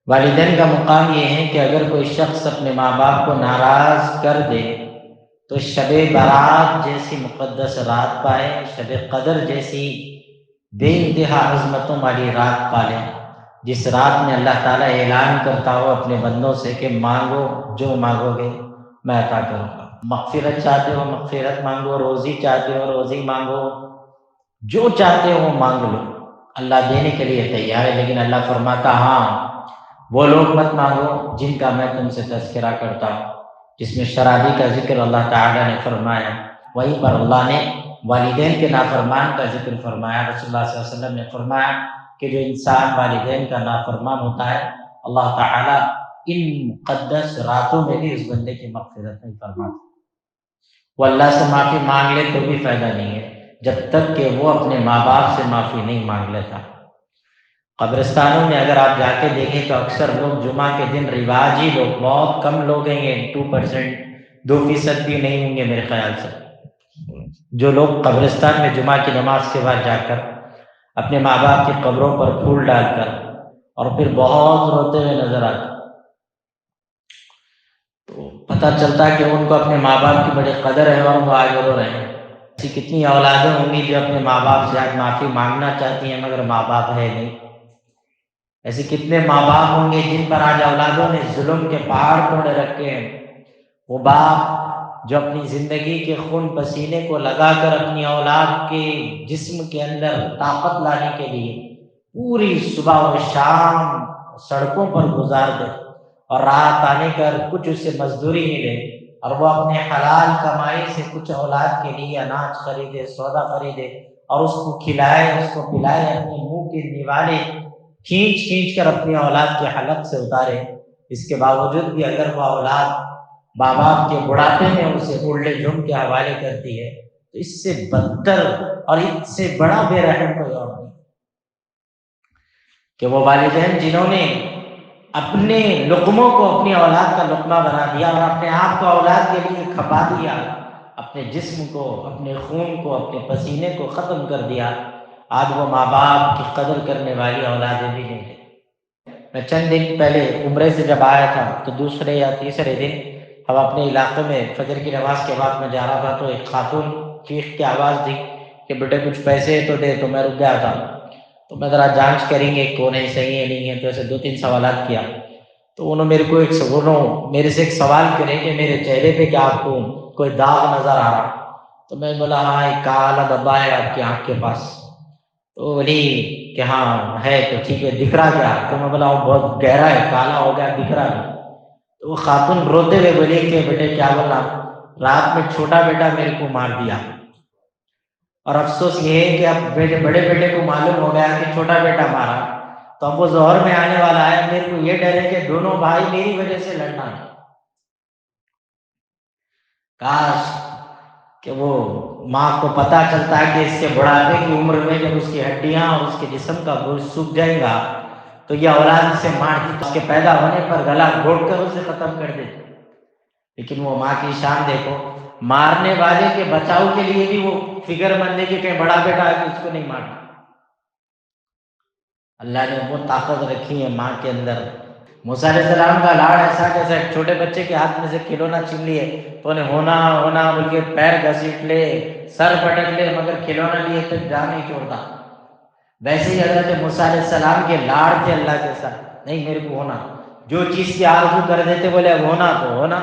والدین کا مقام یہ ہے کہ اگر کوئی شخص اپنے ماں باپ کو ناراض کر دے تو شب برات جیسی مقدس رات پائے، شب قدر جیسی بے انتہا عظمتوں والی رات پالے، جس رات میں اللہ تعالیٰ اعلان کرتا ہو اپنے بندوں سے کہ مانگو، جو مانگو گے میں عطا کروں گا۔ مغفرت چاہتے ہو مغفرت مانگو، روزی چاہتے ہو روزی مانگو، جو چاہتے ہو مانگ لو، اللہ دینے کے لیے تیار ہے۔ لیکن اللہ فرماتا ہاں وہ لوگ مت مانگو جن کا میں تم سے تذکرہ کرتا ہوں، جس میں شرابی کا ذکر اللہ تعالیٰ نے فرمایا، وہیں پر اللہ نے والدین کے نافرمان کا ذکر فرمایا۔ رسول اللہ صلی اللہ علیہ وسلم نے فرمایا کہ جو انسان والدین کا نافرمان ہوتا ہے اللہ تعالیٰ ان مقدس راتوں میں بھی اس بندے کی مغفرت نہیں فرماتا۔ وہ اللہ سے معافی مانگ لے تو بھی فائدہ نہیں ہے جب تک کہ وہ اپنے ماں باپ سے معافی نہیں مانگ لیتا۔ قبرستانوں میں اگر آپ جا کے دیکھیں تو اکثر لوگ جمعہ کے دن رواجی لوگ، بہت کم لوگ ہیں گے، 2%، 2% بھی نہیں ہوں گے میرے خیال سے، جو لوگ قبرستان میں جمعہ کی نماز کے بعد جا کر اپنے ماں باپ کی قبروں پر پھول ڈال کر اور پھر بہت روتے ہوئے نظر آتے، تو پتہ چلتا ہے کہ ان کو اپنے ماں باپ کی بڑی قدر ہے اور وہ آگے رو رہے ہیں۔ ایسی کتنی اولادیں ہوں گی جو اپنے ماں باپ سے آج معافی مانگنا چاہتی ہیں مگر ماں باپ ہے نہیں۔ ایسے کتنے ماں باپ ہوں گے جن پر آج اولادوں نے ظلم کے پہاڑ توڑے رکھے ہیں۔ وہ باپ جو اپنی زندگی کے خون پسینے کو لگا کر اپنی اولاد کے جسم کے اندر طاقت لانے کے لیے پوری صبح و شام سڑکوں پر گزار دے اور رات آنے کر کچھ اسے مزدوری ملے اور وہ اپنے حلال کمائی سے کچھ اولاد کے لیے اناج خریدے، سودا خریدے اور اس کو کھلائے، اس کو پلائے، اپنے منہ کے نیوالے کھینچ کھینچ کر اپنی اولاد کے حلق سے اتارے، اس کے باوجود بھی اگر وہ اولاد ماں باپ کے بڑھاپے میں اسے اولڈ ایج ہوم کے حوالے کرتی ہے تو اس سے بدتر اور اس سے بڑا بے رحم کوئی اور نہیں کہ وہ والدین جنہوں نے اپنے لقموں کو اپنی اولاد کا لقمہ بنا دیا اور اپنے آپ کو اولاد کے لیے کھپا دیا، اپنے جسم کو، اپنے خون کو، اپنے پسینے کو ختم کر دیا، آج وہ ماں باپ کی قدر کرنے والی اولادیں بھی نہیں ہیں۔ میں چند دن پہلے عمرے سے جب آیا تھا تو دوسرے یا تیسرے دن ہم اپنے علاقے میں فجر کی نماز کے بعد میں جا رہا تھا تو ایک خاتون چیخ کی آواز دی کہ بیٹے کچھ پیسے تو دے، تو میں رک گیا تھا، تو میں ذرا جانچ کریں گے کون ہے، صحیح ہے نہیں ہے، تو ایسے 2-3 سوالات کیا تو انہوں میرے کو میرے سے ایک سوال کرے کہ میرے چہرے پہ کیا آپ کو کوئی داغ نظر آ رہا؟ تو میں بولا ہاں ایک کالا دھبا ہے آپ کی آنکھ کے پاس، تو بولی کہ ہاں ہے تو ٹھیک ہے، دکھ رہا کیا؟ تو میں بولا وہ بہت گہرا ہے، کالا ہو گیا، دکھ رہا ہے۔ تو وہ خاتون روتے ہوئے بولی کہ بیٹے کیا بولا، رات میں چھوٹا بیٹا میرے کو مار دیا، اور افسوس یہ ہے کہ اب بڑے بیٹے کو معلوم ہو گیا کہ چھوٹا بیٹا مارا، تو اب وہ ظہر میں آنے والا ہے، میرے کو یہ ڈر ہے کہ دونوں بھائی میری وجہ سے لڑنا ہے۔ کاش کہ وہ ماں کو پتہ چلتا ہے کہ اس کے بڑھاپے کی عمر میں جب اس کی ہڈیاں اور اس کے جسم کا گوشت سوکھ جائے گا تو یہ اولاد اسے مار دی، اس کے پیدا ہونے پر گلا گھوٹ کر اسے ختم کر دے۔ لیکن وہ ماں کی شان دیکھو، مارنے والے کے بچاؤ کے لیے بھی وہ فکر مند ہے کہ کہیں بڑا بیٹا ہے کہ اس کو نہیں مارنا۔ اللہ نے وہ طاقت رکھی ہے ماں کے اندر۔ موسیٰ علیہ السلام کا لاڑ ایسا جیسے ایک چھوٹے بچے کے ہاتھ میں سے کھلونا چھین لیے تو انہیں ہونا بول کے پیر گھسیٹ لے، سر پٹک لے، مگر کھلونا لیے تو جان نہیں چھوڑتا۔ ویسے ہی حضرت موسیٰ علیہ السلام کے لاڑ تھے اللہ کے ساتھ، نہیں میرے کو ہونا، جو چیز کی آرزو کر دیتے بولے اب ہونا تو ہونا،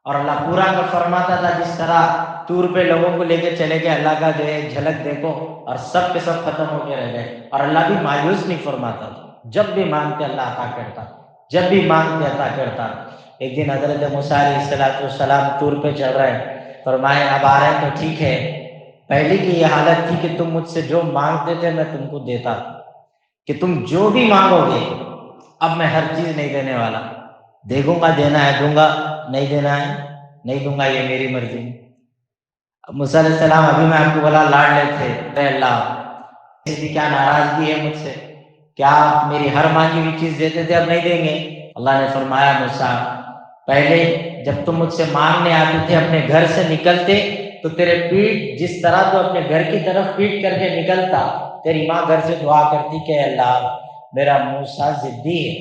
اور اللہ پورا کا فرماتا تھا۔ جس طرح طور پہ لوگوں کو لے کے چلے گئے، اللہ کا جو ہے جھلک دیکھو اور سب کے سب ختم ہو کے رہ گئے، اور اللہ بھی مایوس نہیں فرماتا تھا، جب بھی مانگتے اللہ عطا کرتا، جب بھی مانگتے عطا کرتا۔ ایک دن حضرت موسیٰ علیہ السلام طور پہ چل رہے ہیں، فرمائے اب آ رہے ہیں تو ٹھیک ہے، پہلے کی یہ حالت تھی کہ تم مجھ سے جو مانگتے تھے میں تم کو دیتا، کہ تم جو بھی مانگو گے اب میں ہر چیز نہیں دینے والا، دیکھوں گا دینا ہے دوں گا، نہیں دینا ہے نہیں دوں گا، یہ میری مرضی۔ اب موسیٰ علیہ السلام ابھی میں آپ کو بولا لاڑ لے تھے، اے اللہ ایسی کیا ناراضگی ہے مجھ سے، کیا آپ میری ہر مانگی ہوئی چیز دیتے تھے اب نہیں دیں گے؟ اللہ نے فرمایا موسیٰ پہلے جب تم مجھ سے مانگنے آتے تھے اپنے گھر سے نکلتے تو تیرے پیٹ جس طرح تو اپنے گھر کی طرف پیٹ کر کے نکلتا، تیری ماں گھر سے دعا کرتی کہ اللہ میرا موسیٰ ضدی ہے،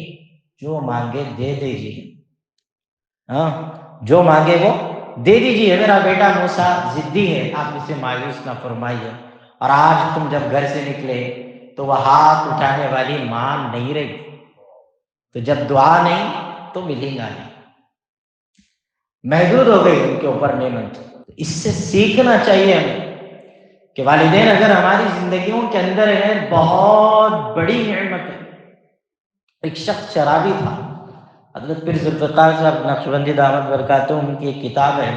جو مانگے دے دیجیے، ہاں جو مانگے وہ دے دیجیے۔ میرا بیٹا موسیٰ ضدی ہے، آپ اسے مایوس نہ فرمائیے۔ اور آج تم جب گھر سے نکلے تو وہ ہاتھ اٹھانے والی ماں نہیں رہی، تو جب دعا نہیں تو ملے گا نہیں، محدود ہو گئی ان کے اوپر نعمت۔ اس سے سیکھنا چاہیے ہمیں کہ والدین اگر ہماری زندگیوں کے اندر ہے بہت بڑی نعمت ہے۔ ایک شخص شرابی تھا، حضرت پیر ذوالفقار صاحب نقشبندی دامت برکاتہ ان کی ایک کتاب ہے،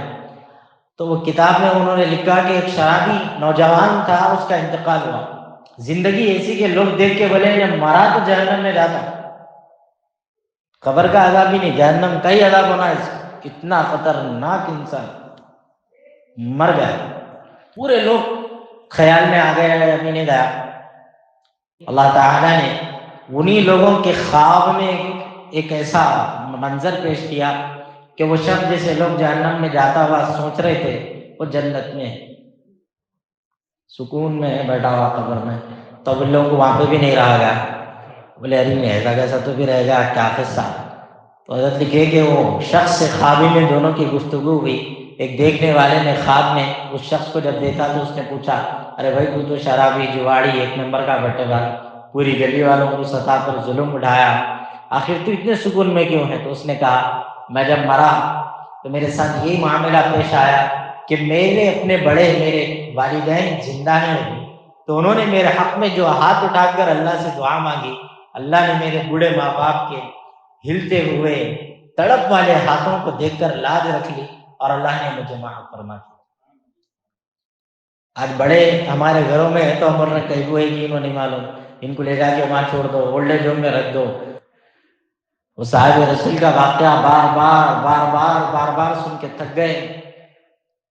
تو وہ کتاب میں انہوں نے لکھا کہ ایک شرابی نوجوان تھا، اس کا انتقال ہوا۔ زندگی ایسی کہ لوگ دیکھ کے بولے جب مرا تو جہنم میں جاتا، قبر کا عذاب ہی نہیں، جہنم کا ہی عذاب ہونا ہے، کتنا خطرناک انسان، مر گیا۔ پورے لوگ خیال میں آ گئے، ابھی نہیں گیا۔ اللہ تعالیٰ نے انہی لوگوں کے خواب میں ایک ایسا منظر پیش کیا کہ وہ شخص جیسے لوگ جہنم میں جاتا ہوا سوچ رہے تھے، وہ جنت میں سکون میں بیٹھا ہوا قبر میں، تو ان لوگوں کو وہاں پہ بھی نہیں رہا گیا۔ بولے ارے نہیں ایسا کیسا تو بھی رہے گا، کیا قصہ؟ تو حضرت لکھے کہ وہ شخص سے خوابی میں دونوں کی گفتگو ہوئی۔ ایک دیکھنے والے نے خواب میں اس شخص کو جب دیکھا تو اس نے پوچھا ارے بھائی تو تو شرابی، جواڑی، ایک نمبر کا بٹے بال، پوری گلی والوں کو سطح پر ظلم اٹھایا، آخر تو اتنے سکون میں کیوں ہے؟ تو اس نے کہا میں جب مرا تو میرے ساتھ یہی معاملہ پیش آیا کہ میرے اپنے بڑے میرے والدین زندہ ہیں، تو انہوں نے میرے حق میں جو ہاتھ اٹھا کر اللہ سے دعا مانگی، اللہ نے میرے بوڑھے ماں باپ کے ہلتے ہوئے تڑپ والے ہاتھوں کو دیکھ کر لاج رکھ لی اور اللہ نے مجھے معاف فرما دیا۔ آج بڑے ہمارے گھروں میں ہے تو ہم نے کہیں ہوئے کہ انہوں نہیں معلوم، ان کو لے جا کے وہاں چھوڑ دو، اولڈ ایج ہوم میں رکھ دو۔ وہ صاحب رسول کا واقعہ بار بار سن کے تھک گئے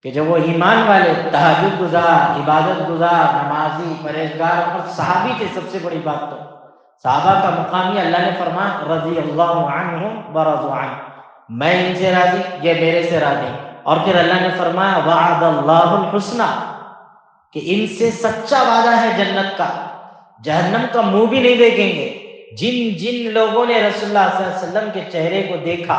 کہ جب وہ ایمان والے، تہجد گزار، عبادت گزار، نمازی، پرہیزگار اور صحابی تھے، سب سے بڑی بات تو صحابہ کا مقام یہ اللہ نے فرمایا رضی اللہ عنہم ورضوا عنہ، میں ان سے راضی، یہ میرے سے راضی۔ اور پھر اللہ نے فرمایا وعد اللہ الحسنى، کہ ان سے سچا وعدہ ہے جنت کا، جہنم کا منہ بھی نہیں دیکھیں گے۔ جن جن لوگوں نے رسول اللہ صلی اللہ علیہ وسلم کے چہرے کو دیکھا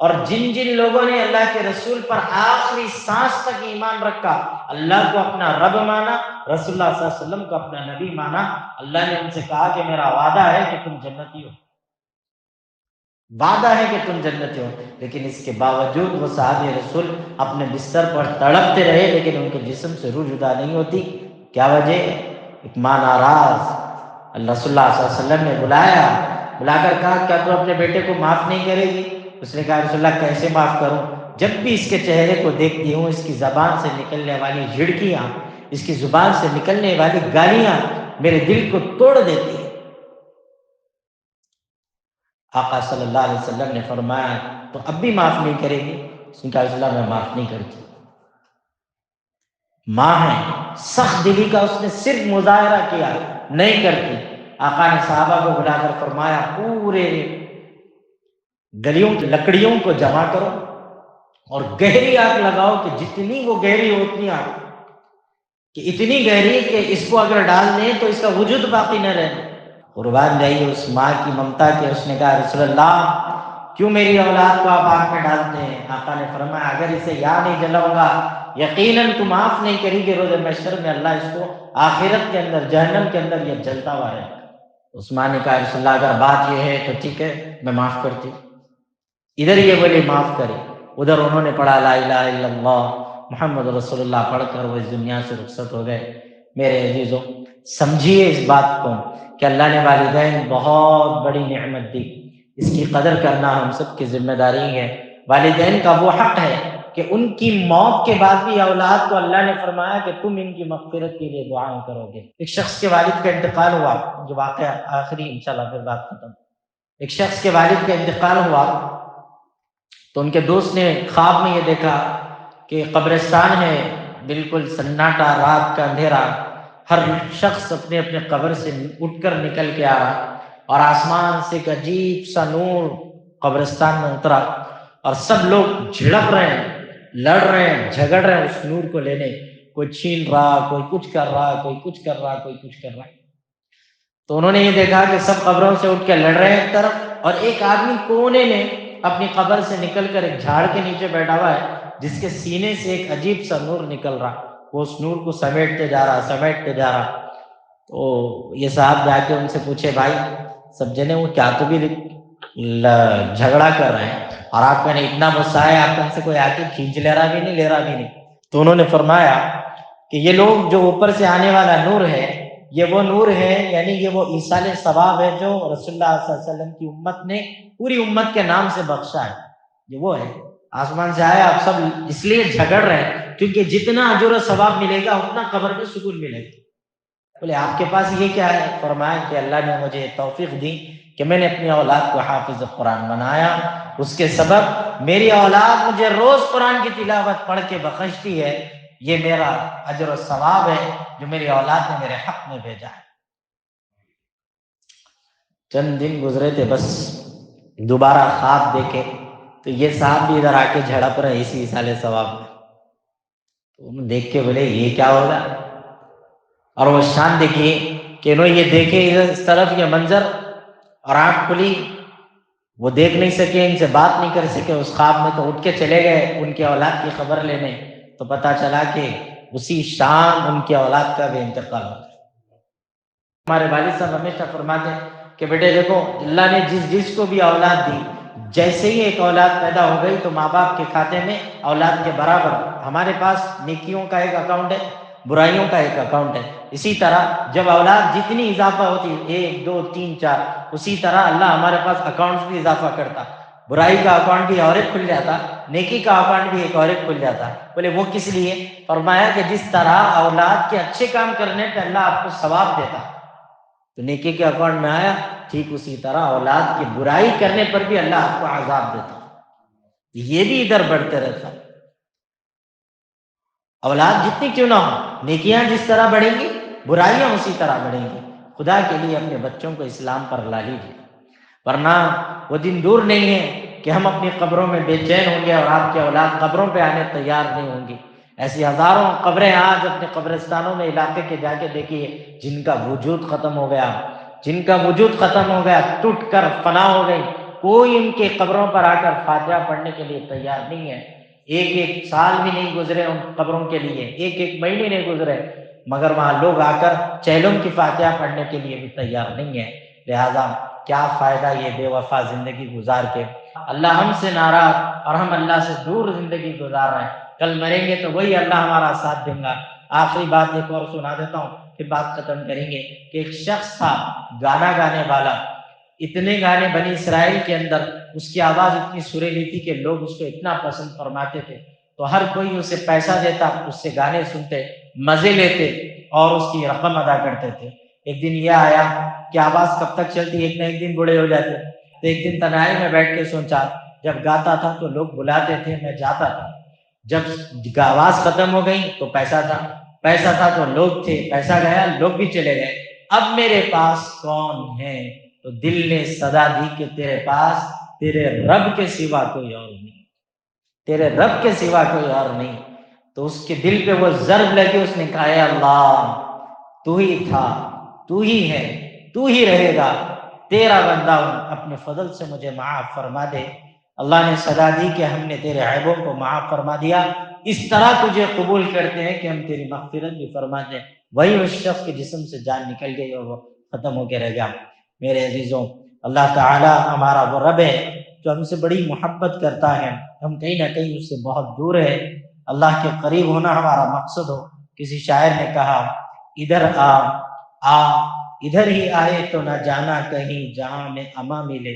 اور جن جن لوگوں نے اللہ کے رسول پر آخری سانس تک ایمان رکھا، اللہ کو اپنا رب مانا، رسول اللہ صلی اللہ علیہ وسلم کو اپنا نبی مانا، اللہ نے ان سے کہا کہ میرا وعدہ ہے کہ تم جنتی ہو، وعدہ ہے کہ تم جنتی ہو۔ لیکن اس کے باوجود وہ صحابی رسول اپنے بستر پر تڑپتے رہے، لیکن ان کے جسم سے روح جدا نہیں ہوتی۔ کیا وجہ؟ ایک ماں ناراض، اللہ صلی اللہ علیہ وسلم نے بلا کر کہا کیا تو اپنے بیٹے کو معاف نہیں کرے گی؟ اس نے کہا رسول اللہ کیسے معاف کروں؟ جب بھی اس کے چہرے کو دیکھتی ہوں، اس کی زبان سے نکلنے والی جھڑکیاں، اس کی زبان سے نکلنے والی گالیاں میرے دل کو توڑ دیتی ہیں۔ آقا صلی اللہ علیہ وسلم نے فرمایا تو اب بھی معاف نہیں کرے گی؟ اس نے کہا رسول اللہ میں معاف نہیں کرتی۔ ماں ہے، سخت دلی کا اس نے صرف مظاہرہ کیا، نہیں کرتی۔ آقا نے صحابہ کو بلا کر فرمایا پورے گلیوں کی لکڑیوں کو جمع کرو اور گہری آگ لگاؤ کہ جتنی وہ گہری ہوتی آگ، کہ اتنی گہری کہ اس کو اگر ڈال دیں تو اس کا وجود باقی نہ رہے۔ قربان جائیے اس ماں کی ممتا کے۔ اس نے کہا رسول اللہ کیوں میری اولاد کو آپ آگ میں ڈالتے ہیں؟ آقا نے فرمایا اگر اسے یا نہیں جلاؤں گا یقیناً تو معاف نہیں کریں گے، روز محشر میں اللہ اس کو آخرت کے اندر جہنم کے اندر یہ جلتا ہوا رہے گا۔ اس ماں نے کہا رسول اللہ اگر بات یہ ہے تو ٹھیک ہے میں معاف کرتی۔ ادھر یہ بولے معاف کرے، ادھر انہوں نے پڑھا لا الہ الا اللہ محمد رسول اللہ پڑھ کر وہ اس دنیا سے رخصت ہو گئے۔ میرے عزیزوں سمجھیے اس بات کو کہ اللہ نے والدین بہت بڑی نعمت دی، اس کی قدر کرنا ہم سب کی ذمہ داری ہے۔ والدین کا وہ حق ہے کہ ان کی موت کے بعد بھی اولاد کو اللہ نے فرمایا کہ تم ان کی مغفرت کے لیے دعائیں کرو گے۔ ایک شخص کے والد کا انتقال ہوا، جو واقعہ آخری انشاءاللہ پھر بات ختم۔ ایک شخص کے والد کا انتقال ہوا تو ان کے دوست نے خواب میں یہ دیکھا کہ قبرستان ہے، بالکل سناٹا، رات کا اندھیرا، ہر شخص اپنے اپنے قبر سے اٹھ کر نکل کے آ رہا اور آسمان سے ایک عجیب سا نور قبرستان میں اترا اور سب لوگ جھڑپ رہے ہیں، لڑ رہے ہیں، جھگڑ رہے ہیں اس نور کو لینے، کوئی چھین رہا، کوئی کچھ کر رہا، کوئی کچھ کر رہا، کوئی کچھ کر رہا۔ تو انہوں نے یہ دیکھا کہ سب قبروں سے اٹھ کے لڑ رہے ہیں ایک طرف اور ایک آدمی کونے میں اپنی قبر سے نکل کر ایک جھاڑ کے نیچے بیٹھا ہوا ہے، جس کے سینے سے ایک عجیب سا نور نکل رہا، وہ اس نور کو سمیٹتے جا رہا۔ تو یہ صاحب جا کے ان سے پوچھے، بھائی سب جنے وہ کیا تو بھی جھگڑا کر رہے ہیں اور آپ کا نے اتنا غصہ ہے، آپ کا سے کوئی آ کے کھینچ لے رہا بھی نہیں۔ تو انہوں نے فرمایا کہ یہ لوگ جو اوپر سے آنے والا نور ہے، یہ وہ نور ہے، یعنی یہ وہ ایصال ثواب ہے جو رسول اللہ صلی اللہ علیہ وسلم کی امت نے پوری امت کے نام سے بخشا ہے، یہ وہ ہے۔ آسمان سے آیا، آپ سب اس لیے جھگڑ رہے ہیں کیونکہ جتنا اجر و ثواب ملے گا اتنا قبر میں سکون ملے گا۔ بولے آپ کے پاس یہ کیا ہے؟ فرمایا کہ اللہ نے مجھے توفیق دی کہ میں نے اپنی اولاد کو حافظ قرآن بنایا، اس کے سبب میری اولاد مجھے روز قرآن کی تلاوت پڑھ کے بخشتی ہے، یہ میرا اجر و ثواب ہے جو میری اولاد نے میرے حق میں بھیجا ہے۔ چند دن گزرے تھے، بس دوبارہ خواب دیکھے تو یہ صاحب بھی ادھر آ کے جھڑپ رہے اسی سال ثواب میں۔ تو انہوں دیکھ کے بولے یہ کیا ہوگا، اور وہ شان دیکھیے کہ انہوں یہ دیکھے اس طرف یہ منظر اور آنکھ کھلی، وہ دیکھ نہیں سکے، ان سے بات نہیں کر سکے اس خواب میں، تو اٹھ کے چلے گئے ان کے اولاد کی خبر لینے، تو پتا چلا کہ اسی شام ان کے اولاد کا بھی انتقال ہو گیا۔ ہمارے والد صاحب ہمیشہ فرماتے ہیں کہ بیٹے دیکھو، اللہ نے جس کو بھی اولاد دی، جیسے ہی ایک اولاد پیدا ہو گئی تو ماں باپ کے کھاتے میں اولاد کے برابر، ہمارے پاس نیکیوں کا ایک اکاؤنٹ ہے، برائیوں کا ایک اکاؤنٹ ہے، اسی طرح جب اولاد جتنی اضافہ ہوتی ہے 1 2 3 4، اسی طرح اللہ ہمارے پاس اکاؤنٹس بھی اضافہ کرتا، برائی کا اکاؤنٹ بھی اور ایک کھل جاتا، نیکی کا اکاؤنٹ بھی ایک اور ایک کھل جاتا۔ بولے وہ کس لیے؟ فرمایا کہ جس طرح اولاد کے اچھے کام کرنے پہ اللہ آپ کو ثواب دیتا تو نیکی کے اکاؤنٹ میں آیا، ٹھیک اسی طرح اولاد کی برائی کرنے پر بھی اللہ آپ کو عذاب دیتا، یہ بھی ادھر بڑھتے رہتا۔ اولاد جتنی کیوں نہ ہو، نیکیاں جس طرح بڑھیں گی برائیاں اسی طرح بڑھیں گی۔ خدا کے لیے اپنے بچوں کو اسلام پر لا لیجیے، ورنہ وہ دن دور نہیں ہے کہ ہم اپنی قبروں میں بے چین ہوں گے اور آپ کے اولاد قبروں پہ آنے تیار نہیں ہوں گی۔ ایسی ہزاروں قبریں آج اپنے قبرستانوں میں علاقے کے جا کے دیکھیے جن کا وجود ختم ہو گیا، ٹوٹ کر فنا ہو گئی، کوئی ان کے قبروں پر آ کر فاتحہ پڑھنے کے لیے تیار نہیں ہے۔ ایک سال بھی نہیں گزرے ان قبروں کے لیے، ایک مہینے نہیں گزرے، مگر وہاں لوگ آ کر چہلم کی فاتحہ پڑھنے کے لیے بھی تیار نہیں ہے۔ لہذا کیا فائدہ یہ بے وفا زندگی گزار کے؟ اللہ ہم سے ناراض اور ہم اللہ سے دور زندگی گزار رہے ہیں، کل مریں گے تو وہی اللہ ہمارا ساتھ دیں گا۔ آخری بات ایک اور سنا دیتا ہوں، پھر بات ختم کریں گے کہ ایک شخص تھا گانا گانے والا، اتنے گانے بنی اسرائیل کے اندر اس کی آواز اتنی سریلی تھی کہ لوگ اس کو اتنا پسند فرماتے تھے تو ہر کوئی اسے پیسہ دیتا، اس سے گانے سنتے، مزے لیتے اور اس کی رقم ادا کرتے تھے۔ ایک دن یہ آیا کہ آواز کب تک چلتی، ایک نہ ایک دن بوڑھے ہو جاتے، تو ایک دن تنہائی میں بیٹھ کے سوچا، جب گاتا تھا تو لوگ بلاتے تھے، میں جاتا تھا، جب آواز ختم ہو گئی تو پیسہ تھا تو لوگ تھے، پیسہ گیا لوگ بھی چلے گئے، اب میرے پاس کون ہے؟ تو دل نے صدا دی کہ تیرے پاس تیرے رب کے سوا کوئی اور نہیں، تیرے رب کے سوا کوئی اور نہیں۔ تو اس کے دل پہ وہ ضرب لگی، اس نے کہا اے اللہ تو ہی تھا، تو ہی ہے، تو ہی رہے گا، تیرا بندہ ہوں، اپنے فضل سے مجھے معاف فرما دے۔ اللہ نے صدا دی کہ ہم نے تیرے عیبوں کو معاف فرما دیا، اس طرح تجھے قبول کرتے ہیں کہ ہم تیری مغفرت بھی فرما دیں۔ وہی اس شخص کے جسم سے جان نکل گئی اور وہ ختم ہو کے رہ گیا۔ میرے عزیزوں، اللہ تعالی ہمارا وہ رب ہے جو ہم سے بڑی محبت کرتا ہے، ہم کہیں نہ کہیں اس سے بہت دور ہے۔ اللہ کے قریب ہونا ہمارا مقصد ہو۔ کسی شاعر نے کہا، ادھر آ ادھر ہی آئے تو نہ جانا کہیں جہاں میں اما ملے،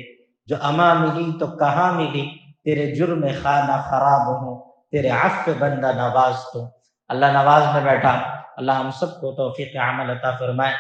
جو اما ملی تو کہاں ملی، تیرے جرم خانہ خراب ہوں، تیرے عفو بندہ نواز تو۔ اللہ نواز میں بیٹھا، اللہ ہم سب کو توفیق عمل عطا فرمائے۔